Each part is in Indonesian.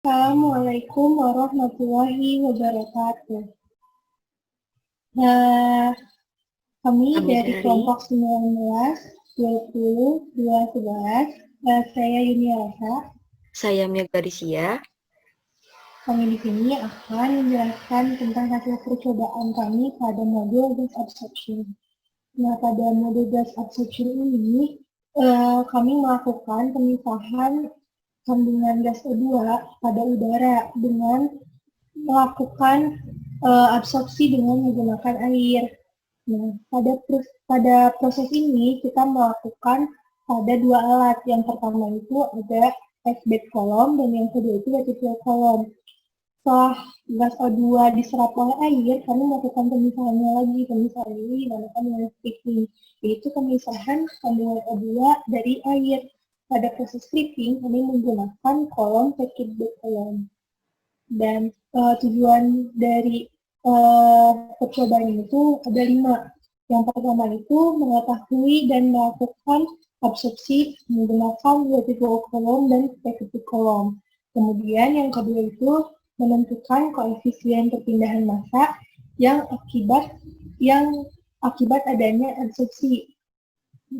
Assalamualaikum warahmatullahi wabarakatuh. Nah, kami dari kelompok 19, 20, 11, saya Yuni Rasa. Saya Mia Gadisia. Kami di sini akan menjelaskan tentang hasil percobaan kami pada modul gas absorption. Nah, pada modul gas absorption ini, kami melakukan pemisahan kandungan gas O2 pada udara dengan melakukan absorpsi dengan menggunakan air. Nah, pada proses ini kita melakukan pada dua alat. Yang pertama itu ada F-bed column dan yang kedua itu vertical column. Setelah gas O2 diserap oleh air, kami melakukan pemisahannya lagi. Pemisahan ini dinamakan dengan stripping, yaitu pemisahan kandungan O2 dari air. Pada proses stripping, kami menggunakan kolom packet bed column. Dan tujuan dari percobaan itu ada 5. Yang pertama itu mengetahui dan melakukan absorpsi menggunakan vertical column dan packeted column. Kemudian yang kedua itu menentukan koefisien perpindahan massa yang akibat adanya absorpsi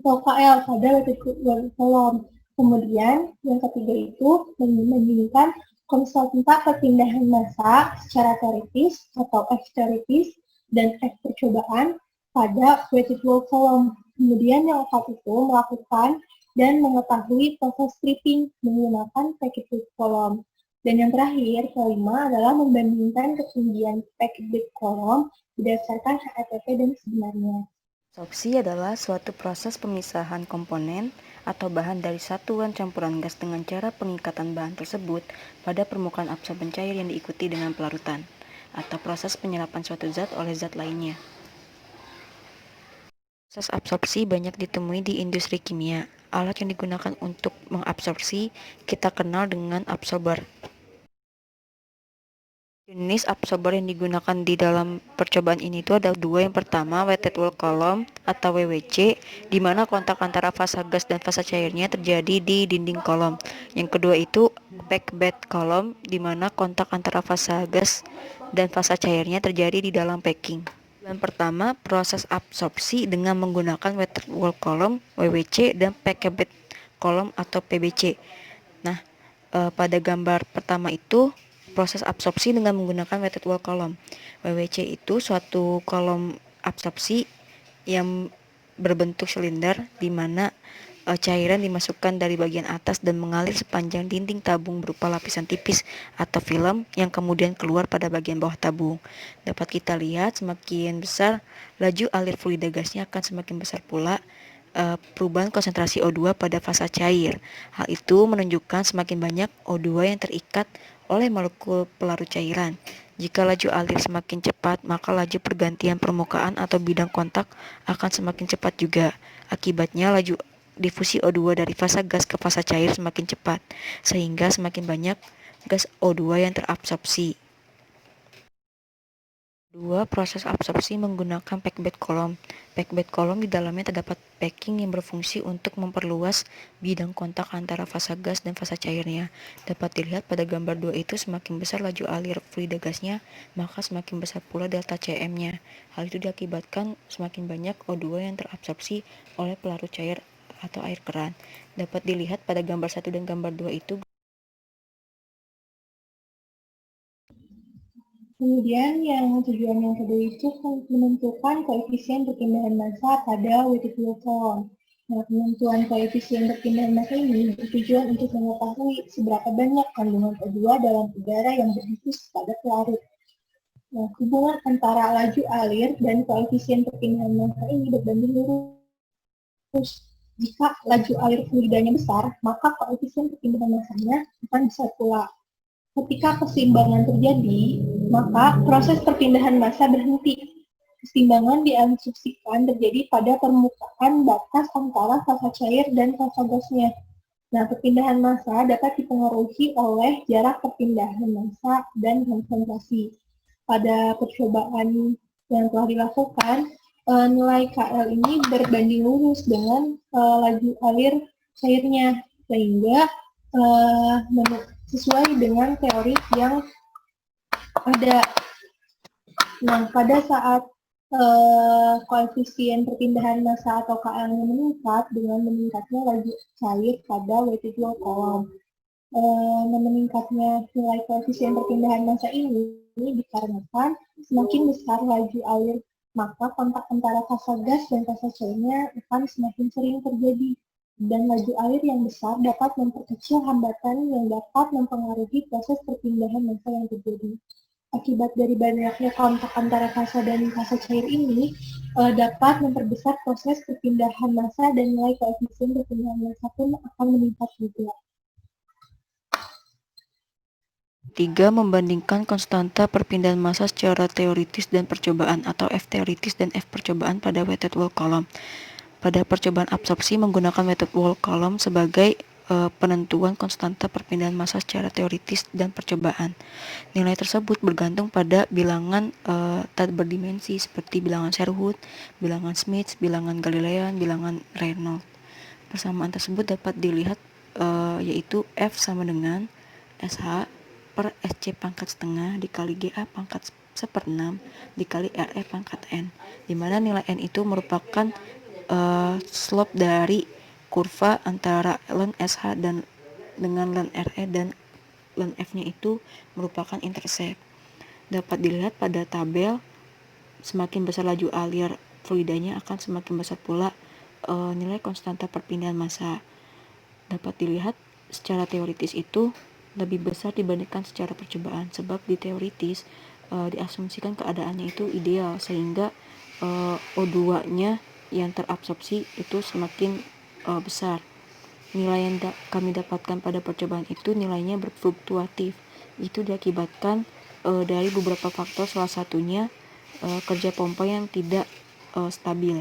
atau KL pada vertical column. Kemudian yang ketiga itu membandingkan konstanta perpindahan massa secara teoritis atau F teoritis dan F percobaan pada vertical column. Kemudian yang keempat itu melakukan dan mengetahui proses stripping menggunakan packet column. Dan yang terakhir, kelima adalah membandingkan ketinggian packet column berdasarkan HETP dan sebenarnya. Absorpsi adalah suatu proses pemisahan komponen atau bahan dari satuan campuran gas dengan cara pengikatan bahan tersebut pada permukaan absorben cair yang diikuti dengan pelarutan, atau proses penyerapan suatu zat oleh zat lainnya. Proses absorpsi banyak ditemui di industri kimia. Alat yang digunakan untuk mengabsorpsi kita kenal dengan absorber. Jenis absorber yang digunakan di dalam percobaan ini itu ada dua. Yang pertama, weighted wall column atau WWC, di mana kontak antara fasa gas dan fasa cairnya terjadi di dinding kolom. Yang kedua itu packed bed column, di mana kontak antara fasa gas dan fasa cairnya terjadi di dalam packing. Yang pertama, proses absorpsi dengan menggunakan weighted wall column (WWC) dan packed bed column atau PBC. Nah, pada gambar pertama itu proses absorpsi dengan menggunakan weighted wall column. WWC itu suatu kolom absorpsi yang berbentuk silinder di mana cairan dimasukkan dari bagian atas dan mengalir sepanjang dinding tabung berupa lapisan tipis atau film yang kemudian keluar pada bagian bawah tabung. Dapat kita lihat semakin besar laju alir fluida gasnya akan semakin besar pula perubahan konsentrasi O2 pada fasa cair. Hal itu menunjukkan semakin banyak O2 yang terikat oleh molekul pelarut cairan. Jika laju alir semakin cepat, maka laju pergantian permukaan atau bidang kontak akan semakin cepat juga. Akibatnya laju difusi O2 dari fasa gas ke fasa cair semakin cepat, sehingga semakin banyak gas O2 yang terabsorpsi. Dua, proses absorpsi menggunakan packed bed column. Packed bed column di dalamnya terdapat packing yang berfungsi untuk memperluas bidang kontak antara fasa gas dan fasa cairnya. Dapat dilihat pada gambar 2 itu semakin besar laju alir fluida gasnya, maka semakin besar pula delta Cm-nya. Hal itu diakibatkan semakin banyak O2 yang terabsorpsi oleh pelarut cair atau air keran. Dapat dilihat pada gambar 1 dan gambar 2 itu. Kemudian yang tujuan yang kedua itu menentukan koefisien perpindahan massa pada weighted wall column. Nah, penentuan koefisien perpindahan massa ini bertujuan untuk mengetahui seberapa banyak kandungan O2 dalam udara yang berdifus pada pelarut. Nah, hubungan antara laju alir dan koefisien perpindahan massa ini berbanding lurus. Jika laju alir fluidanya besar, maka koefisien perpindahan massanya akan besar pula. Ketika keseimbangan terjadi, maka proses perpindahan massa berhenti. Keseimbangan diasumsikan terjadi pada permukaan batas antara fasa cair dan fasa gasnya. Nah, perpindahan massa dapat dipengaruhi oleh jarak perpindahan massa dan konsentrasi. Pada percobaan yang telah dilakukan, nilai KL ini berbanding lurus dengan laju alir cairnya, sesuai dengan teori yang ada. Nah, pada saat koefisien perpindahan massa atau KL meningkat dengan meningkatnya laju cair pada weighted wall column. Meningkatnya nilai koefisien perpindahan massa ini dikarenakan semakin besar laju air, maka kontak antara fasa gas dan fasa cairnya akan semakin sering terjadi. Dan laju air yang besar dapat memperkecil hambatan yang dapat mempengaruhi proses perpindahan massa yang terjadi. Akibat dari banyaknya kontak antara fasa dan fasa cair ini dapat memperbesar proses perpindahan massa dan nilai koefisien perpindahan massa pun akan meningkat juga. 3. Membandingkan konstanta perpindahan massa secara teoritis dan percobaan atau F teoritis dan F percobaan pada weighted wall column. Pada percobaan absorpsi menggunakan weighted wall column sebagai penentuan konstanta perpindahan massa secara teoritis dan percobaan. Nilai tersebut bergantung pada bilangan tak berdimensi seperti bilangan Sherwood, bilangan Smith, bilangan Galilean, bilangan Reynolds. Persamaan tersebut dapat dilihat yaitu F sama dengan SH per SC pangkat setengah dikali GA pangkat seperenam dikali RE pangkat N, di mana nilai N itu merupakan slope dari kurva antara ln SH dan dengan ln RE, dan ln F-nya itu merupakan intercept. Dapat dilihat pada tabel, semakin besar laju alir fluidanya akan semakin besar pula nilai konstanta perpindahan massa. Dapat dilihat secara teoritis itu lebih besar dibandingkan secara percobaan, sebab di teoritis diasumsikan keadaannya itu ideal sehingga O2-nya yang terabsorpsi itu semakin besar. Nilai yang kami dapatkan pada percobaan itu nilainya berfluktuatif. Itu diakibatkan dari beberapa faktor, salah satunya kerja pompa yang tidak stabil.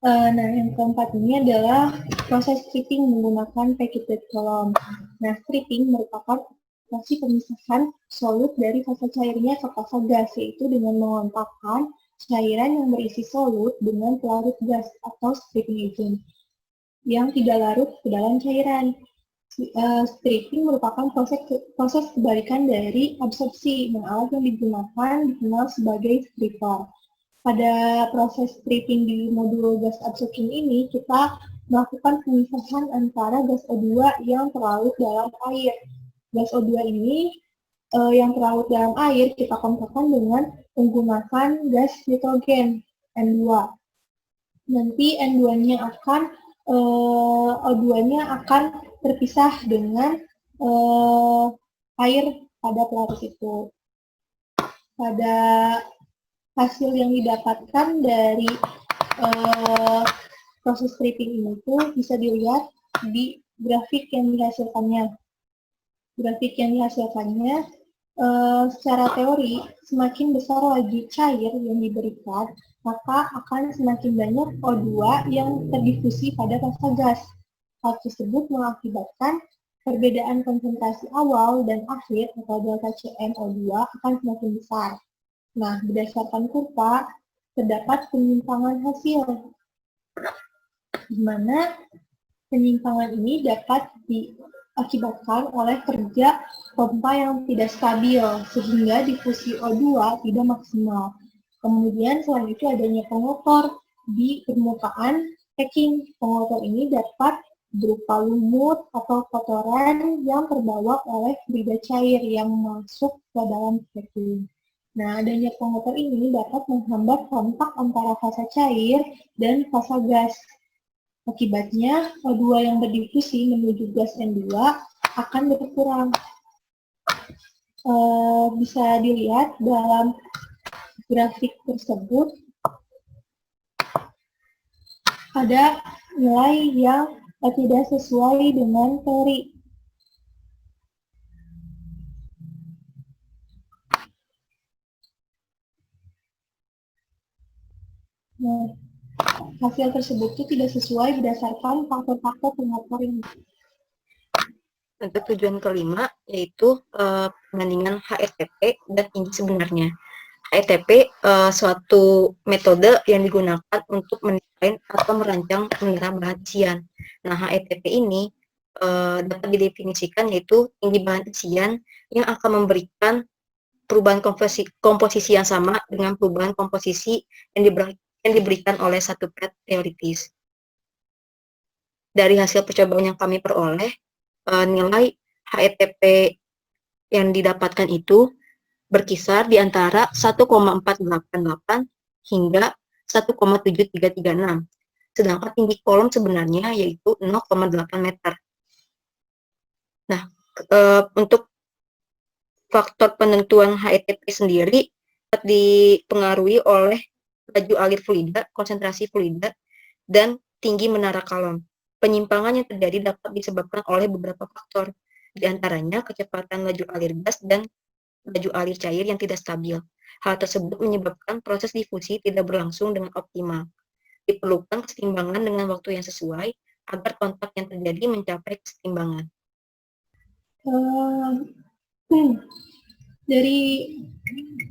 Nah, yang keempat ini adalah proses stripping menggunakan vacuum column. Nah, stripping merupakan operasi pemisahan solut dari fasa cairnya ke fasa gas, yaitu dengan mengontakkan cairan yang berisi solut dengan pelarut gas atau stripping agent yang tidak larut ke dalam cairan. Stripping merupakan proses kebalikan dari absorpsi, dan alat yang digunakan dikenal sebagai stripper. Pada proses stripping di modul gas absorption ini, kita melakukan pemisahan antara gas O2 yang terlarut dalam air. Gas O2 ini yang terlarut dalam air kita kontakkan dengan menggunakan gas nitrogen N2. Nanti N2-nya akan O2-nya akan terpisah dengan air pada pelarut itu. Pada hasil yang didapatkan dari proses stripping ini tuh bisa dilihat di grafik yang dihasilkannya. Grafik yang dihasilkannya secara teori, semakin besar laju cair yang diberikan, maka akan semakin banyak O2 yang terdifusi pada fasa gas. Hal tersebut mengakibatkan perbedaan konsentrasi awal dan akhir atau delta CnO2 akan semakin besar. Nah, berdasarkan kurva, terdapat penyimpangan hasil, di mana penyimpangan ini dapat diakibatkan oleh kerja pompa yang tidak stabil, sehingga difusi O2 tidak maksimal. Kemudian selain itu adanya pengotor di permukaan packing. Pengotor ini dapat berupa lumut atau kotoran yang terbawa oleh fluida cair yang masuk ke dalam packing. Nah, adanya pengotor ini dapat menghambat kontak antara fasa cair dan fasa gas. Akibatnya, O2 yang berdifusi menuju gas N2 akan berkurang. Bisa dilihat dalam grafik tersebut ada nilai yang tidak sesuai dengan teori. Nah, hasil tersebut itu tidak sesuai berdasarkan faktor-faktor pengotor ini. Untuk tujuan kelima yaitu perbandingan HETP dan inti sebenarnya. HETP suatu metode yang digunakan untuk lain atau merancang mengira bahan isian. Nah, HETP ini dapat didefinisikan yaitu tinggi bahan isian yang akan memberikan perubahan komposisi yang sama dengan perubahan komposisi yang diberikan oleh satu plat teoritis. Dari hasil percobaan yang kami peroleh, nilai HETP yang didapatkan itu berkisar di antara 1,488 hingga 1,7336. Sedangkan tinggi kolom sebenarnya yaitu 0,8 meter. Nah, untuk faktor penentuan HETP sendiri dapat dipengaruhi oleh laju alir fluida, konsentrasi fluida, dan tinggi menara kalom. Penyimpangan yang terjadi dapat disebabkan oleh beberapa faktor, di antaranya kecepatan laju alir gas dan laju alir cair yang tidak stabil. Hal tersebut menyebabkan proses difusi tidak berlangsung dengan optimal. Diperlukan keseimbangan dengan waktu yang sesuai agar kontak yang terjadi mencapai keseimbangan. Dari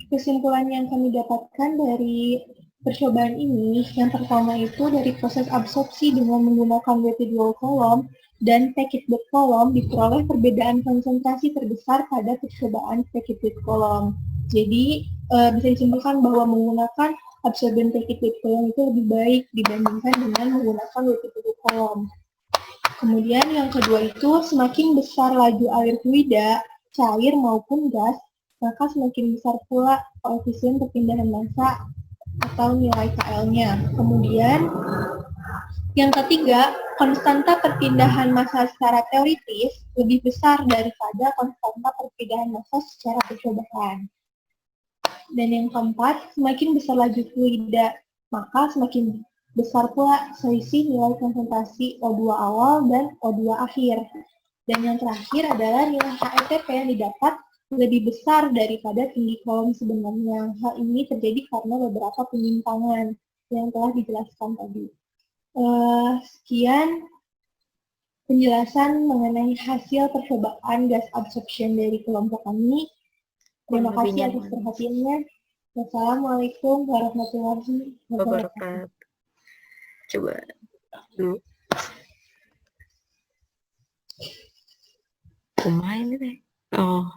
kesimpulan yang kami dapatkan dari percobaan ini, yang pertama itu dari proses absorpsi dengan menggunakan weighted wall column dan packet bed column diperoleh perbedaan konsentrasi terbesar pada percobaan packet bed column. Jadi bisa disimpulkan bahwa menggunakan absorbent packet bed column itu lebih baik dibandingkan dengan menggunakan weighted wall column. Kemudian yang kedua itu semakin besar laju air fluida, cair maupun gas, maka semakin besar pula koefisien perpindahan massa atau nilai KL-nya. Kemudian yang ketiga, konstanta perpindahan massa secara teoritis lebih besar daripada konstanta perpindahan massa secara percobaan. Dan yang keempat, semakin besar laju fluida, maka semakin besar pula selisih nilai konsentrasi O2 awal dan O2 akhir. Dan yang terakhir adalah nilai HETP yang didapat lebih besar daripada tinggi kolom sebenarnya. Hal ini terjadi karena beberapa penyimpangan yang telah dijelaskan tadi. Sekian penjelasan mengenai hasil percobaan gas absorption dari kelompok kami. Terima kasih atas perhatiannya. Wassalamualaikum warahmatullahi wabarakatuh. Coba dulu. Kumain deh. Oh.